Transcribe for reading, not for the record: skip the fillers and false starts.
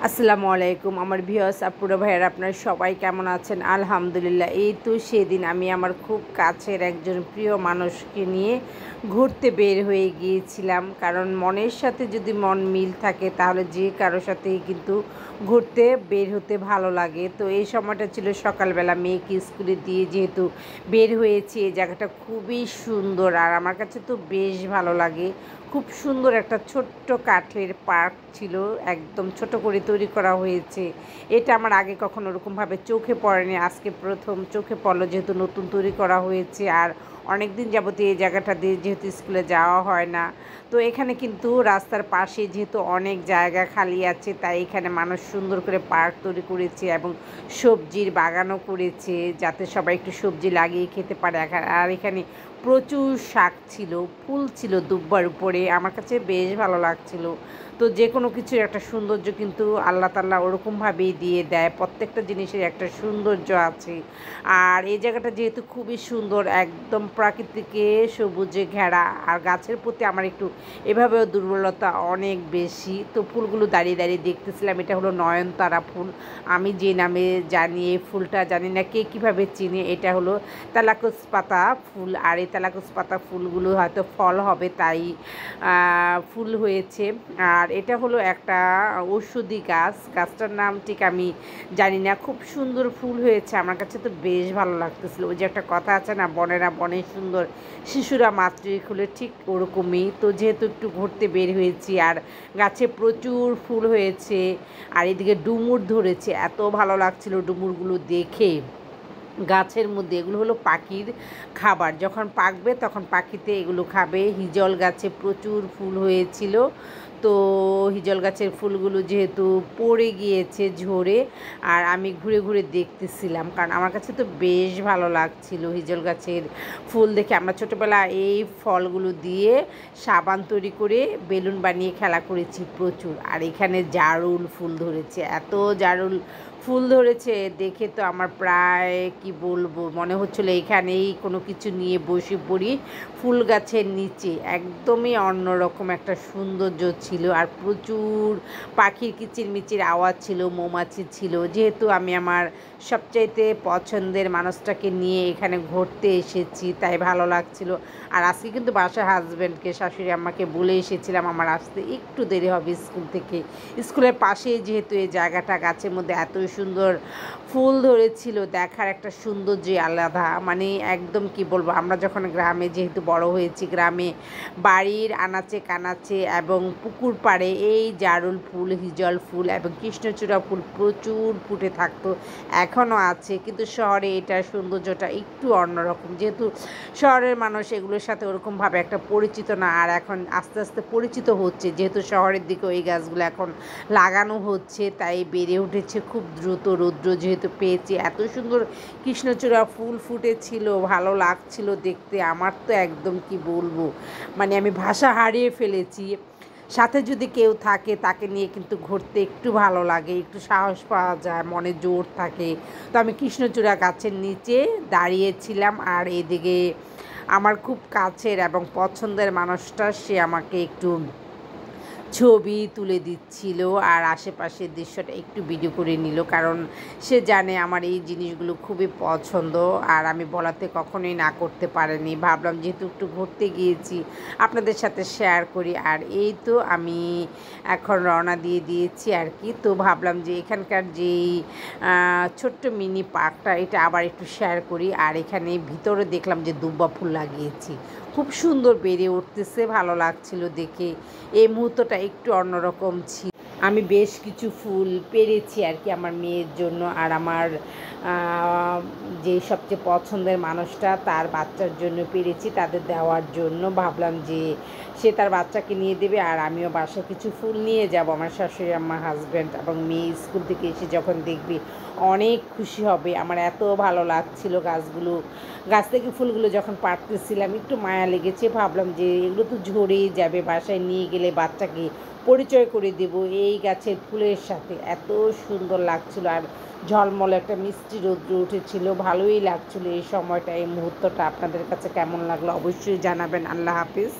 আসসালামু আলাইকুম আমার ভিউয়ার্স আপুরা ভাইয়েরা আপনারা সবাই কেমন আছেন? আলহামদুলিল্লাহ। এই তো সেদিন আমি আমার খুব কাছের একজন প্রিয় মানুষকে নিয়ে ঘুরতে বের হয়ে গিয়েছিলাম। কারণ মনের সাথে যদি মন মিল থাকে তাহলে যে কারো সাথেই কিন্তু ঘুরতে বের হতে ভালো লাগে। তো এই সময়টা ছিল সকালবেলা, মেয়েকে স্কুলে দিয়ে যেহেতু বের হয়েছি। এই জায়গাটা খুবই সুন্দর আর আমার কাছে তো বেশ ভালো লাগে। খুব সুন্দর একটা ছোট্ট কাঠের পার্ক ছিল, একদম ছোট করে তৈরি করা হয়েছে। এটা আমার আগে কখনো ওরকমভাবে চোখে পড়েনি, আজকে প্রথম চোখে পড়লো, যেহেতু নতুন তৈরি করা হয়েছে। আর অনেক দিন যাবত এই জায়গাটা দিয়ে যেহেতু স্কুলে যাওয়া হয় না, তো এখানে কিন্তু রাস্তার পাশে যেহেতু অনেক জায়গা খালি আছে, তাই এখানে মানুষ সুন্দর করে পার্ক তৈরি করেছে এবং সবজির বাগানও করেছে যাতে সবাই একটু সবজি লাগিয়ে খেতে পারে। আর এখানে প্রচুর শাক ছিল, ফুল ছিল দুব্বার উপরে, আমার কাছে বেশ ভালো লাগছিল। তো যে কোনো কিছুর একটা সৌন্দর্য কিন্তু আল্লাহ তাআলা ওরকমভাবেই দিয়ে দেয়, প্রত্যেকটা জিনিসের একটা সৌন্দর্য আছে। আর এই জায়গাটা যেহেতু খুবই সুন্দর, একদম প্রাকৃতিকে সবুজে ঘেরা, আর গাছের প্রতি আমার একটু এভাবেও দুর্বলতা অনেক বেশি। তো ফুলগুলো দাঁড়িয়ে দাঁড়িয়ে দেখতেছিলাম। এটা হলো নয়নতারা ফুল, আমি যে নামে জানি এই ফুলটা জানি না কে কীভাবে চিনি। এটা হলো তেলাকুচ পাতা ফুল, আর এই তেলাকুচ পাতা ফুলগুলো হয়তো ফল হবে তাই ফুল হয়েছে। আর এটা হলো একটা ঔষধি গাছ, গাছটার নাম ঠিক আমি জানি না। খুব সুন্দর ফুল হয়েছে, আমার কাছে তো বেশ ভালো লাগতেছিল। ওই যে একটা কথা আছে না, বনেরা বনে সুন্দর, শিশুরা মাতৃ খুলে, ঠিক ওরকমই। তো যেহেতু একটু ঘুরতে বের হয়েছি আর গাছে প্রচুর ফুল হয়েছে, আর এদিকে ডুমুর ধরেছে, এত ভালো লাগছিল ডুমুরগুলো দেখে। গাছের মধ্যে এগুলো হলো পাখির খাবার, যখন পাকবে তখন পাখিতে এগুলো খাবে। হিজল গাছে প্রচুর ফুল হয়েছিল, তো হিজল গাছের ফুলগুলো যেহেতু পড়ে গিয়েছে ঝরে, আর আমি ঘুরে ঘুরে দেখতেছিলাম, কারণ আমার কাছে তো বেশ ভালো লাগছিল হিজল গাছের ফুল দেখে। আমরা ছোটোবেলায় এই ফলগুলো দিয়ে সাবান তৈরি করে বেলুন বানিয়ে খেলা করেছি প্রচুর। আর এখানে জারুল ফুল ধরেছে, এত জারুল ফুল ধরেছে দেখে তো আমার প্রায় কি বলবো, মনে হচ্ছিলো এখানেই কোনো কিছু নিয়ে বসে পড়ি। ফুল গাছের নিচে একদমই অন্যরকম একটা সৌন্দর্য ছিল, আর প্রচুর পাখির কিচিরমিচির আওয়াজ ছিল, মৌমাছি ছিল। যেহেতু আমি আমার সবচাইতে পছন্দের মানুষটাকে নিয়ে এখানে ঘুরতে এসেছি, তাই ভালো লাগছিল। আর আজকে কিন্তু বাসায় হাজব্যান্ডকে, শাশুড়ি আম্মাকে বলে এসেছিলাম আমার আসতে একটু দেরি হবে স্কুল থেকে। স্কুলের পাশেই যেহেতু এই জায়গাটা, গাছের মধ্যে এত সুন্দর ফুল ধরেছিল, দেখার একটা সৌন্দর্য আলাদা। মানে একদম কি বলবো, আমরা যখন গ্রামে যেহেতু বড় হয়েছি, গ্রামে বাড়ির আনাচে কানাচে এবং পুকুর পাড়ে এই জারুল ফুল, হিজল ফুল এবং কৃষ্ণচূড়া ফুল প্রচুর ফুটে থাকতো, এখনও আছে। কিন্তু শহরে এটার সৌন্দর্যটা একটু অন্যরকম, যেহেতু শহরের মানুষ এগুলোর সাথে ওরকমভাবে একটা পরিচিত না। আর এখন আস্তে আস্তে পরিচিত হচ্ছে, যেহেতু শহরের দিকে এই গাছগুলো এখন লাগানো হচ্ছে, তাই বেড়ে উঠেছে খুব দ্রুত। রৌদ্র যেহেতু পেয়েছি, এত সুন্দর কৃষ্ণচূড়া ফুল ফুটেছিল, ভালো লাগছিল দেখতে। আমার তো একদম কি বলবো, মানে আমি ভাষা হারিয়ে ফেলেছি। সাথে যদি কেউ থাকে তাকে নিয়ে কিন্তু ঘুরতে একটু ভালো লাগে, একটু সাহস পাওয়া যায়, মনে জোর থাকে। তো আমি কৃষ্ণচূড়া গাছের নিচে দাঁড়িয়েছিলাম, আর এদিকে আমার খুব কাছের এবং পছন্দের মানুষটা, সে আমাকে একটু ছবি তুলে দিচ্ছিল আর আশেপাশের দৃশ্যটা একটু ভিডিও করে নিল, কারণ সে জানে আমার এই জিনিসগুলো খুবই পছন্দ, আর আমি বলাতে কখনোই না করতে পারিনি। ভাবলাম যেহেতু একটু ঘুরতে গিয়েছি আপনাদের সাথে শেয়ার করি। আর এই তো আমি এখন রওনা দিয়ে দিয়েছি আর কি। তো ভাবলাম যে এখানকার যেই ছোট্ট মিনি পার্কটা, এটা আবার একটু শেয়ার করি। আর এখানে ভিতরে দেখলাম যে দুব্বা ফুল লাগিয়েছি, খুব সুন্দর বেড়ে উঠতেছে, ভালো লাগছিল দেখে। এই মুহূর্তটা একটু অন্যরকম ছিল। আমি বেশ কিছু ফুল পেরেছি আর কি আমার মেয়ের জন্য, আর আমার যে সবচেয়ে পছন্দের মানুষটা তার বাচ্চার জন্য পেরেছি, তাদের দেওয়ার জন্য। ভাবলাম যে সে তার বাচ্চাকে নিয়ে দেবে, আর আমিও বাসায় কিছু ফুল নিয়ে যাব। আমার শাশুড়ি আম্মা, হাজব্যান্ড এবং মেয়ে স্কুল থেকে এসে যখন দেখবে অনেক খুশি হবে। আমার এত ভালো লাগছিল গাছগুলো, গাছ থেকে ফুলগুলো যখন পাড়তেছিলাম একটু মায়া লেগেছে। ভাবলাম যে এগুলো তো ঝরেই যাবে, বাসায় নিয়ে গেলে বাচ্চাকে পরিচয় করে দেব এই গাছের ফুলের সাথে। এত সুন্দর লাগছিল, আর ঝলমলে একটা মিষ্টি রৌদ্র উঠেছিল, ভালোই লাগছিল এই সময়টা, এই মুহূর্তটা। আপনাদের কাছে কেমন লাগলো অবশ্যই জানাবেন। আল্লাহ হাফিজ।